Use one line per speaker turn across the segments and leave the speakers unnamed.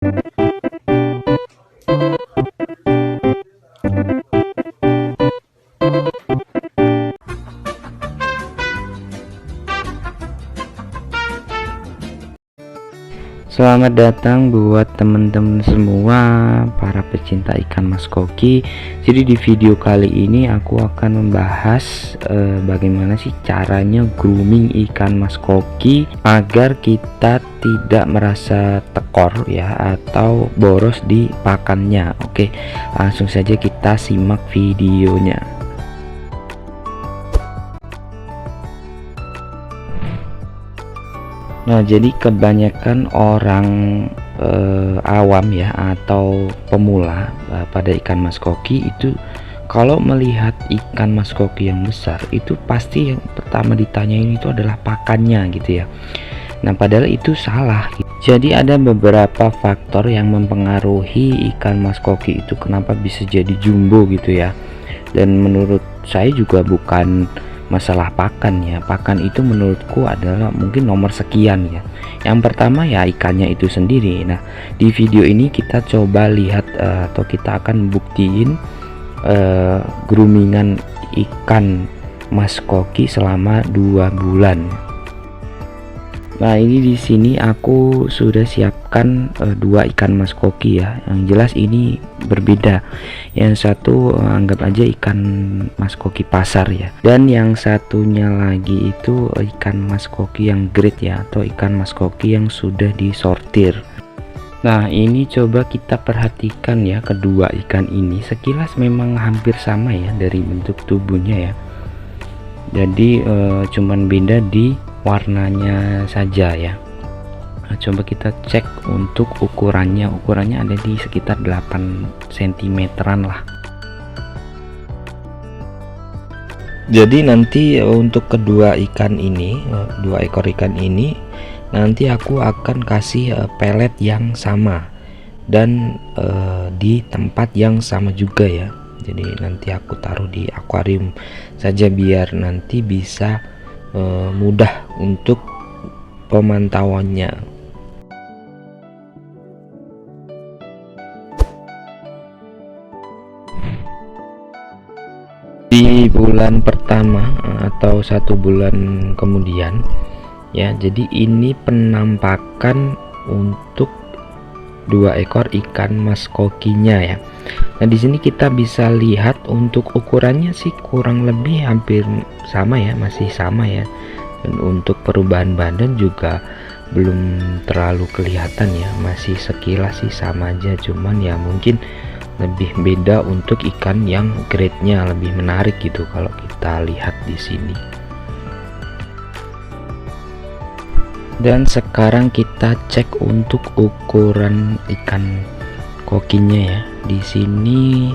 Selamat datang buat teman-teman semua para pecinta ikan mas koki. Jadi di video kali ini aku akan membahas bagaimana sih caranya grooming ikan mas koki agar kita tidak merasa tekor ya atau boros di pakannya. Oke, langsung saja kita simak videonya. Nah, jadi kebanyakan orang awam ya atau pemula pada ikan mas koki itu kalau melihat ikan mas koki yang besar itu pasti yang pertama ditanyain itu adalah pakannya gitu ya. Nah, padahal itu salah. Jadi ada beberapa faktor yang mempengaruhi ikan mas koki itu kenapa bisa jadi jumbo gitu ya. Dan menurut saya juga bukan masalah pakan ya. Pakan itu menurutku adalah mungkin nomor sekian ya. Yang pertama ya ikannya itu sendiri. Nah, di video ini kita coba lihat atau kita akan buktiin groomingan ikan mas koki selama 2 bulan. Nah, ini di sini aku sudah siapkan 2 ikan mas koki ya. Yang jelas ini berbeda. Yang satu anggap aja ikan mas koki pasar ya. Dan yang satunya lagi itu ikan mas koki yang grade ya, atau ikan mas koki yang sudah disortir. Nah, ini coba kita perhatikan ya, kedua ikan ini sekilas memang hampir sama ya dari bentuk tubuhnya ya. Jadi cuman beda di warnanya saja ya. Nah, coba kita cek untuk ukurannya ada di sekitar 8 cm lah. Jadi nanti untuk kedua ikan ini, 2 ekor ikan ini nanti aku akan kasih pelet yang sama dan di tempat yang sama juga ya. Jadi nanti aku taruh di akuarium saja biar nanti bisa mudah untuk pemantauannya. Di bulan pertama atau 1 bulan kemudian ya, jadi ini penampakan untuk 2 ekor ikan mas kokinya ya. Nah, di sini kita bisa lihat untuk ukurannya sih kurang lebih hampir sama ya, masih sama ya. Dan untuk perubahan badan juga belum terlalu kelihatan ya, masih sekilas sih sama aja, cuman ya mungkin lebih beda untuk ikan yang grade-nya lebih menarik gitu kalau kita lihat di sini. Dan sekarang kita cek untuk ukuran ikan kokinya ya. Di sini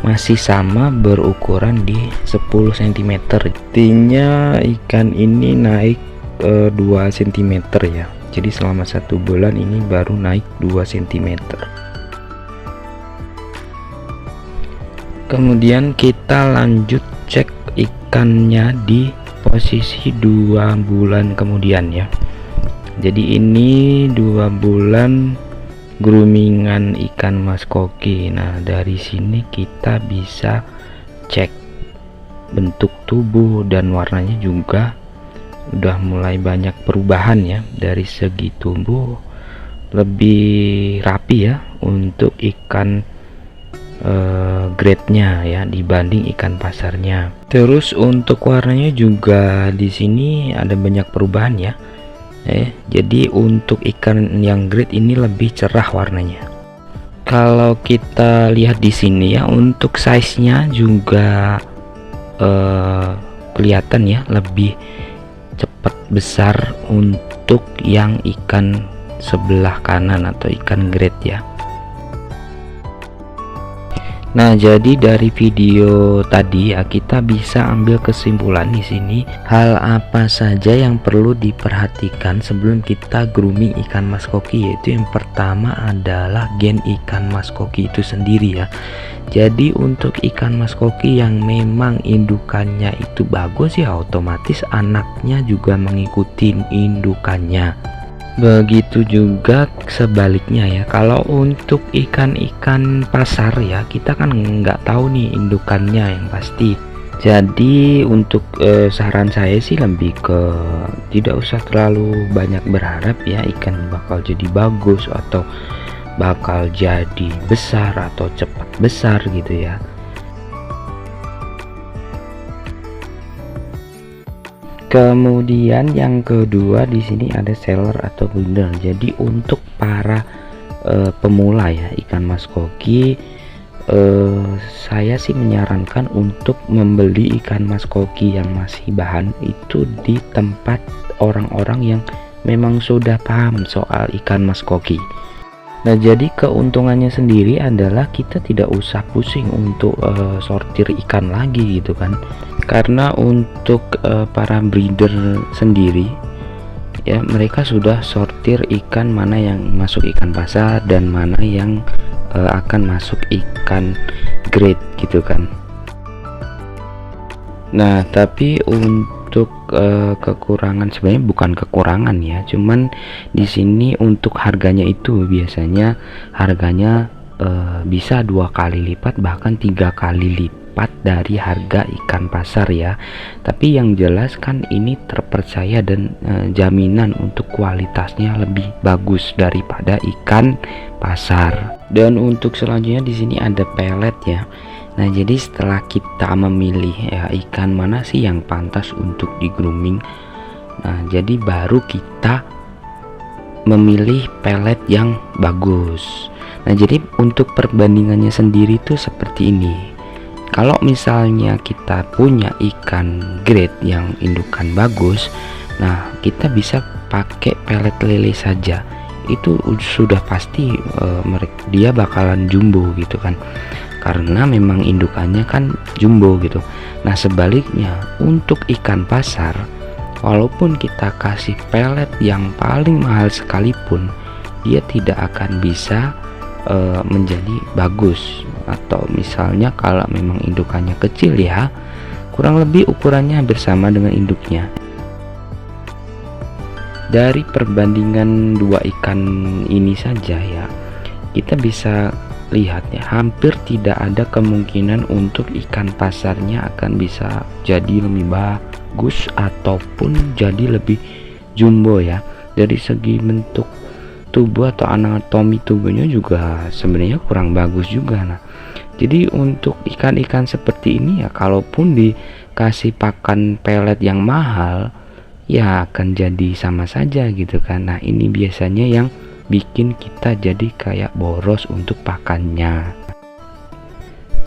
masih sama berukuran di 10 cm. Artinya ikan ini naik 2 cm ya. Jadi selama 1 bulan ini baru naik 2 cm. Kemudian kita lanjut cek ikannya di posisi 2 bulan kemudian ya. Jadi ini 2 bulan groomingan ikan mas koki. Nah, dari sini kita bisa cek bentuk tubuh dan warnanya juga udah mulai banyak perubahan ya. Dari segi tubuh lebih rapi ya untuk ikan grade-nya ya dibanding ikan pasarnya. Terus untuk warnanya juga di sini ada banyak perubahan ya. Jadi untuk ikan yang grade ini lebih cerah warnanya. Kalau kita lihat di sini ya, untuk size-nya juga kelihatan ya lebih cepat besar untuk yang ikan sebelah kanan atau ikan grade ya. Nah, jadi dari video tadi ya kita bisa ambil kesimpulan di sini hal apa saja yang perlu diperhatikan sebelum kita grooming ikan mas koki, yaitu yang pertama adalah gen ikan mas koki itu sendiri ya. Jadi untuk ikan mas koki yang memang indukannya itu bagus ya, otomatis anaknya juga mengikuti indukannya. Begitu juga sebaliknya ya, kalau untuk ikan-ikan pasar ya, kita kan nggak tahu nih indukannya yang pasti. Jadi untuk saran saya sih lebih ke tidak usah terlalu banyak berharap ya ikan bakal jadi bagus atau bakal jadi besar atau cepat besar gitu ya. Kemudian yang kedua di sini ada seller atau breeder. Jadi untuk para pemula ya ikan mas koki, saya sih menyarankan untuk membeli ikan mas koki yang masih bahan itu di tempat orang-orang yang memang sudah paham soal ikan mas koki. Nah, jadi keuntungannya sendiri adalah kita tidak usah pusing untuk sortir ikan lagi gitu kan. Karena untuk para breeder sendiri ya, mereka sudah sortir ikan mana yang masuk ikan pasar dan mana yang akan masuk ikan grade gitu kan. Nah, tapi untuk kekurangan, sebenarnya bukan kekurangan ya, cuman di sini untuk harganya itu biasanya harganya bisa 2 kali lipat bahkan 3 kali lipat dari harga ikan pasar ya. Tapi yang jelas kan ini terpercaya dan jaminan untuk kualitasnya lebih bagus daripada ikan pasar. Dan untuk selanjutnya di sini ada pelet ya. Nah, jadi setelah kita memilih ya ikan mana sih yang pantas untuk di grooming, nah jadi baru kita memilih pelet yang bagus. Nah, jadi untuk perbandingannya sendiri tuh seperti ini. Kalau misalnya kita punya ikan grade yang indukan bagus, nah kita bisa pakai pelet lele saja. Itu sudah pasti dia bakalan jumbo gitu kan, karena memang indukannya kan jumbo gitu. Nah, sebaliknya untuk ikan pasar, walaupun kita kasih pelet yang paling mahal sekalipun, dia tidak akan bisa menjadi bagus. Atau misalnya kalau memang indukannya kecil ya, kurang lebih ukurannya hampir sama dengan induknya. Dari perbandingan dua ikan ini saja ya, kita bisa lihat ya, hampir tidak ada kemungkinan untuk ikan pasarnya akan bisa jadi lebih bagus ataupun jadi lebih jumbo ya. Dari segi bentuk tubuh atau anatomi tubuhnya juga sebenarnya kurang bagus juga. Nah, jadi untuk ikan-ikan seperti ini ya, kalaupun dikasih pakan pelet yang mahal ya akan jadi sama saja gitu kan. Nah, ini biasanya yang bikin kita jadi kayak boros untuk pakannya.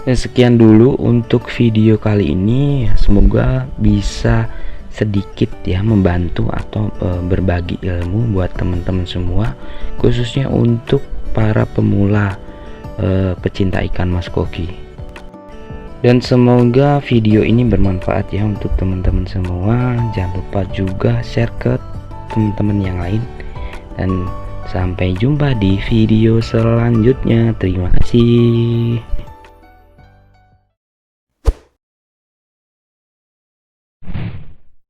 Nah, sekian dulu untuk video kali ini, semoga bisa sedikit ya membantu atau berbagi ilmu buat teman-teman semua, khususnya untuk para pemula pecinta ikan mas koki. Dan semoga video ini bermanfaat ya untuk teman-teman semua. Jangan lupa juga share ke teman-teman yang lain, dan sampai jumpa di video selanjutnya. Terima kasih.